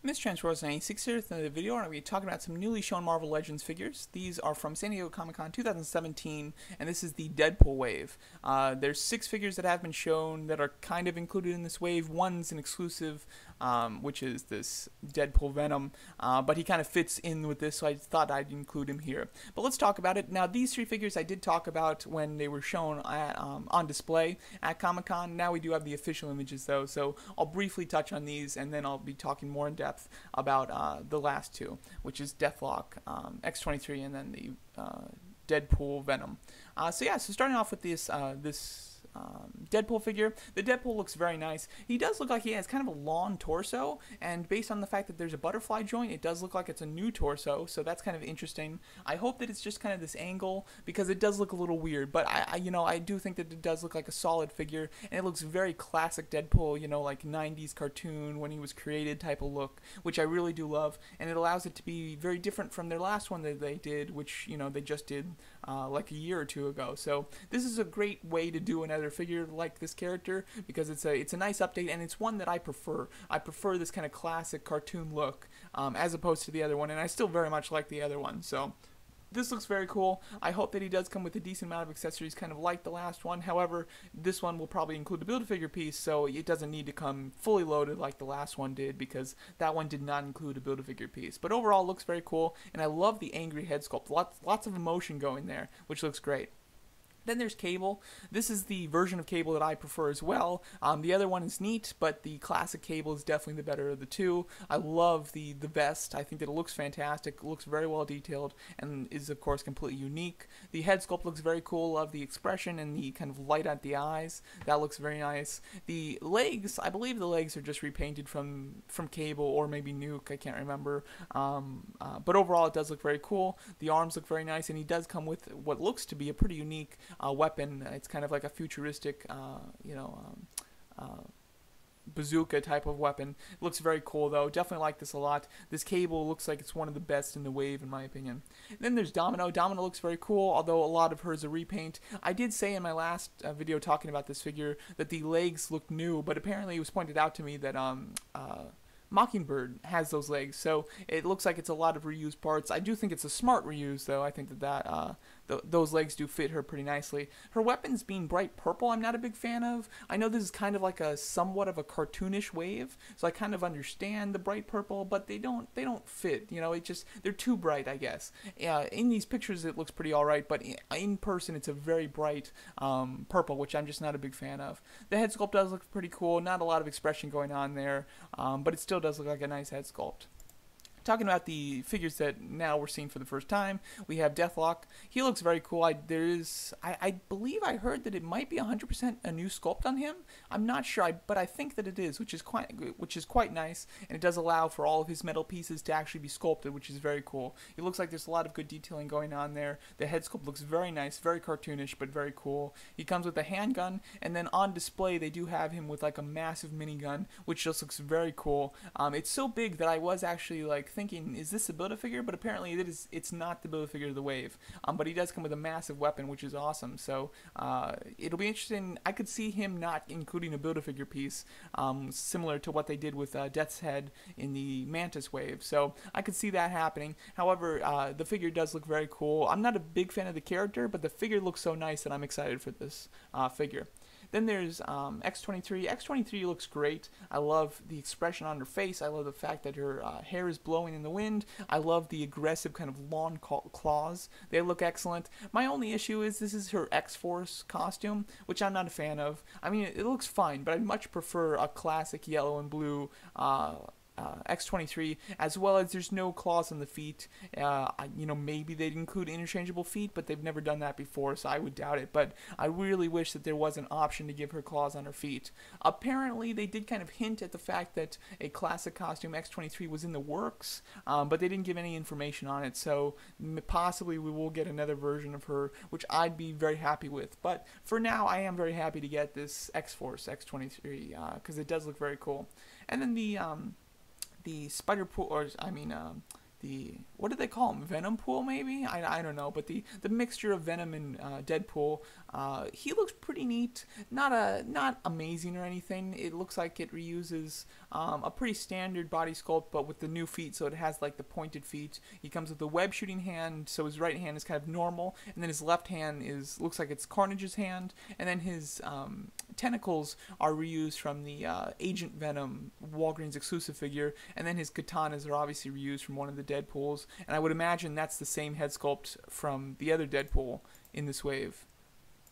Mistransforce96 here. In the video, I'm going to be talking about some newly shown Marvel Legends figures. These are from San Diego Comic-Con 2017, and this is the Deadpool wave. There's 6 figures that have been shown that are kind of included in this wave. One's an exclusive, which is this Deadpool Venom, but he kind of fits in with this, so I thought I'd include him here. But let's talk about it. Now, these 3 figures I did talk about when they were shown at, on display at Comic-Con. Now we do have the official images, though, so I'll briefly touch on these, and then I'll be talking more in depth about the last 2, which is Deathlok, X-23, and then the Deadpool Venom. So starting off with this Deadpool figure. The Deadpool looks very nice. He does look like he has kind of a long torso, and based on the fact that there's a butterfly joint, it does look like it's a new torso, so that's kind of interesting. I hope that it's just kind of this angle, because it does look a little weird, but I do think that it does look like a solid figure, and it looks very classic Deadpool, like 90s cartoon when he was created type of look, which I really do love, and it allows it to be very different from their last one that they did, which, they just did like a year or 2 ago. So this is a great way to do another figure like this character, because it's a nice update, and it's one that I prefer. I prefer this kind of classic cartoon look as opposed to the other one, and I still very much like the other one. So this looks very cool. I hope that he does come with a decent amount of accessories, kind of like the last one. However, this one will probably include the Build-A-Figure piece, so it doesn't need to come fully loaded like the last one did, because that one did not include a Build-A-Figure piece. But overall, it looks very cool, and I love the angry head sculpt. Lots of emotion going there, which looks great. Then there's Cable. This is the version of Cable that I prefer as well. The other one is neat, but the classic Cable is definitely the better of the 2. I love the vest. I think that it looks fantastic. It looks very well detailed and is, of course, completely unique. The head sculpt looks very cool. Love the expression and the kind of light at the eyes. That looks very nice. The legs, I believe the legs are just repainted from Cable or maybe Nuke. I can't remember. But overall, it does look very cool. The arms look very nice, and he does come with what looks to be a pretty unique weapon. It's kind of like a futuristic, bazooka type of weapon. It looks very cool, though. Definitely like this a lot. This Cable looks like it's one of the best in the wave, in my opinion. And then there's Domino. Domino looks very cool, although a lot of her is a repaint. I did say in my last video talking about this figure that the legs looked new, but apparently it was pointed out to me that Mockingbird has those legs, so it looks like it's a lot of reused parts. I do think it's a smart reuse, though. I think that those legs do fit her pretty nicely. Her weapons being bright purple, I'm not a big fan of. I know this is kind of like a somewhat of a cartoonish wave, so I kind of understand the bright purple, but they don't fit. It just, they're too bright, I guess. In these pictures it looks pretty alright, but in person it's a very bright purple, which I'm just not a big fan of. The head sculpt does look pretty cool. Not a lot of expression going on there, but it still does look like a nice head sculpt. Talking about the figures that now we're seeing for the first time, we have Deathlok. He looks very cool. I believe I heard that it might be 100% a new sculpt on him. I'm not sure, but I think that it is, which is quite nice, and it does allow for all of his metal pieces to actually be sculpted, which is very cool. It looks like there's a lot of good detailing going on there. The head sculpt looks very nice, very cartoonish, but very cool. He comes with a handgun, and then on display they do have him with like a massive minigun, which just looks very cool. It's so big that I was actually like thinking, is this a Build-A-Figure? But apparently it's not the Build-A-Figure of the wave. But he does come with a massive weapon, which is awesome. So it'll be interesting. I could see him not including a Build-A-Figure piece, similar to what they did with Death's Head in the Mantis wave. So I could see that happening. However, the figure does look very cool. I'm not a big fan of the character, but the figure looks so nice that I'm excited for this figure. Then there's X-23. X-23 looks great. I love the expression on her face. I love the fact that her hair is blowing in the wind. I love the aggressive kind of long claws. They look excellent. My only issue is this is her X-Force costume, which I'm not a fan of. I mean, it looks fine, but I'd much prefer a classic yellow and blue X-23, as well as there's no claws on the feet. Maybe they'd include interchangeable feet, but they've never done that before, so I would doubt it. But I really wish that there was an option to give her claws on her feet. Apparently, they did kind of hint at the fact that a classic costume X-23 was in the works, but they didn't give any information on it, so possibly we will get another version of her, which I'd be very happy with. But for now, I am very happy to get this X-Force X-23, because it does look very cool. And then the Spider-Pool, what do they call him? Venompool, maybe? I don't know, but the mixture of Venom and Deadpool. He looks pretty neat. Not amazing or anything. It looks like it reuses a pretty standard body sculpt, but with the new feet, so it has like the pointed feet. He comes with a web shooting hand, so his right hand is kind of normal, and then his left hand looks like it's Carnage's hand, and then his tentacles are reused from the Agent Venom Walgreens exclusive figure, and then his katanas are obviously reused from one of the Deadpools, and I would imagine that's the same head sculpt from the other Deadpool in this wave.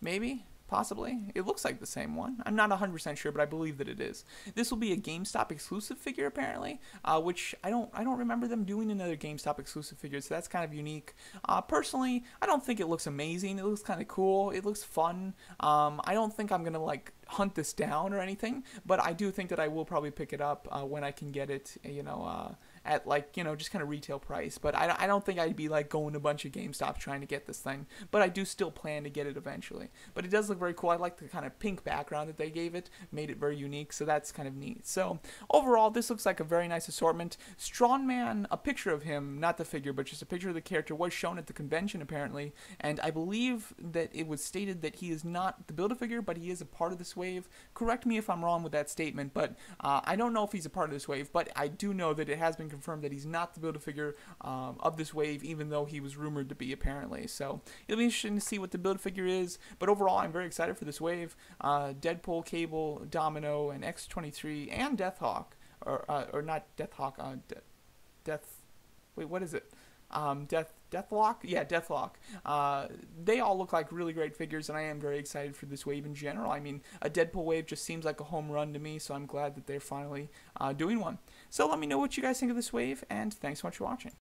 Maybe? Possibly. It looks like the same one. I'm not 100% sure, but I believe that it is. This will be a GameStop exclusive figure, apparently, which I don't remember them doing another GameStop exclusive figure, so that's kind of unique. Personally, I don't think it looks amazing. It looks kind of cool. It looks fun. I don't think I'm going to, like, hunt this down or anything, but I do think that I will probably pick it up when I can get it, at, like, just kind of retail price. But I don't think I'd be like going to a bunch of GameStops trying to get this thing, but I do still plan to get it eventually. But it does look very cool. I like the kind of pink background that they gave it, made it very unique, so that's kind of neat. So overall, this looks like a very nice assortment. Strongman, a picture of him, not the figure, but just a picture of the character, was shown at the convention apparently, and I believe that it was stated that he is not the Build-A-Figure, but he is a part of this wave. Correct me if I'm wrong with that statement, but I don't know if he's a part of this wave, but I do know that it has been confirmed that he's not the Build-A-Figure of this wave, even though he was rumored to be, apparently. So it'll be interesting to see what the Build-A-Figure is, but overall I'm very excited for this wave. Deadpool, Cable, Domino, and X-23, and Deathlok, or not Deathlok, wait, what is it? Deathlok? Yeah, Deathlok. They all look like really great figures, and I am very excited for this wave in general. I mean, a Deadpool wave just seems like a home run to me, so I'm glad that they're finally doing one. So let me know what you guys think of this wave, and thanks so much for watching.